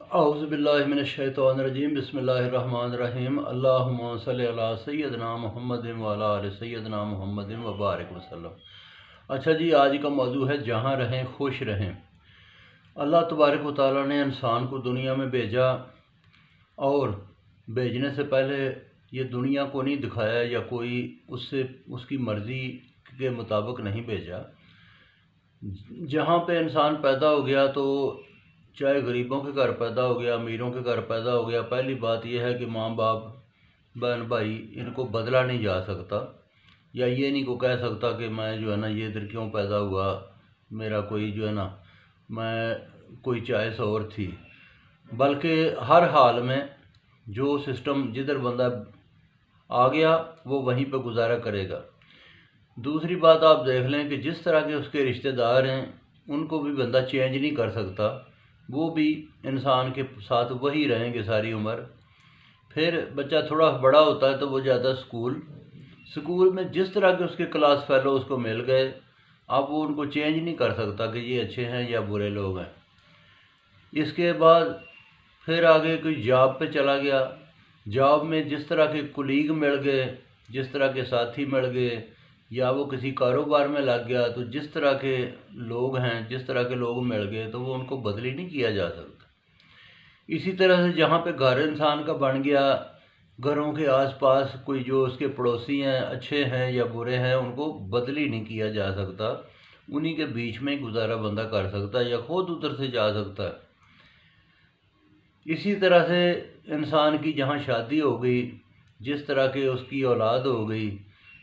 औज़ुबिल्लाहिमिनश्शैतानिर्रजीम बिस्मिल्लाहिर्रहमानिर्रहीम अल्लाहुम्मा सल्लि अला सय्यदना मुहम्मदिन व अला आलि सय्यदना मुहम्मदिन व बारिक वसल्लम। अच्छा जी, आज का मौजू है जहाँ रहें खुश रहें। अल्लाह तबारक व तआला ने इंसान को दुनिया में भेजा और भेजने से पहले ये दुनिया को नहीं दिखाया या कोई उसकी मर्ज़ी के मुताबिक नहीं भेजा। जहाँ पे इंसान पैदा हो गया तो चाहे गरीबों के घर पैदा हो गया, अमीरों के घर पैदा हो गया, पहली बात यह है कि माँ बाप, बहन भाई, इनको बदला नहीं जा सकता या ये नहीं को कह सकता कि मैं जो है ना ये इधर क्यों पैदा हुआ, मेरा कोई जो है ना मैं कोई चॉइस और थी। बल्कि हर हाल में जो सिस्टम जिधर बंदा आ गया वो वहीं पर गुजारा करेगा। दूसरी बात आप देख लें कि जिस तरह के उसके रिश्तेदार हैं उनको भी बंदा चेंज नहीं कर सकता, वो भी इंसान के साथ वही रहेंगे सारी उम्र। फिर बच्चा थोड़ा बड़ा होता है तो वो जाता है स्कूल में जिस तरह के उसके क्लास फेलो उसको मिल गए, अब वो उनको चेंज नहीं कर सकता कि ये अच्छे हैं या बुरे लोग हैं। इसके बाद फिर आगे कोई जॉब पे चला गया, जॉब में जिस तरह के कुलीग मिल गए, जिस तरह के साथी मिल गए, या वो किसी कारोबार में लग गया तो जिस तरह के लोग हैं, जिस तरह के लोग मिल गए तो वो उनको बदली नहीं किया जा सकता। इसी तरह से जहाँ पे घर इंसान का बन गया, घरों के आसपास कोई जो उसके पड़ोसी हैं, अच्छे हैं या बुरे हैं, उनको बदली नहीं किया जा सकता। उन्हीं के बीच में गुजारा बंदा कर सकता है या खुद उधर से जा सकता है। इसी तरह से इंसान की जहाँ शादी हो गई, जिस तरह के उसकी औलाद हो गई,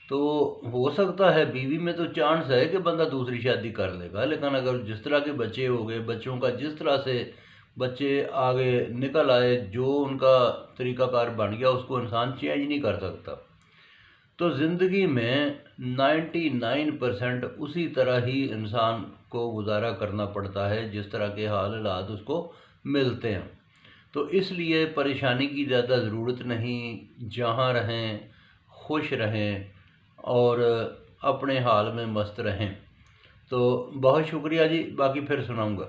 तो हो सकता है बीवी में तो चांस है कि बंदा दूसरी शादी कर लेगा, लेकिन अगर जिस तरह के बच्चे हो गए, बच्चों का जिस तरह से बच्चे आगे निकल आए, जो उनका तरीक़ाकार बन गया, उसको इंसान चेंज नहीं कर सकता। तो ज़िंदगी में 99% उसी तरह ही इंसान को गुजारा करना पड़ता है जिस तरह के हालात उसको मिलते हैं। तो इसलिए परेशानी की ज़्यादा ज़रूरत नहीं, जहाँ रहें खुश रहें और अपने हाल में मस्त रहें। तो बहुत शुक्रिया जी, बाकी फिर सुनाऊंगा।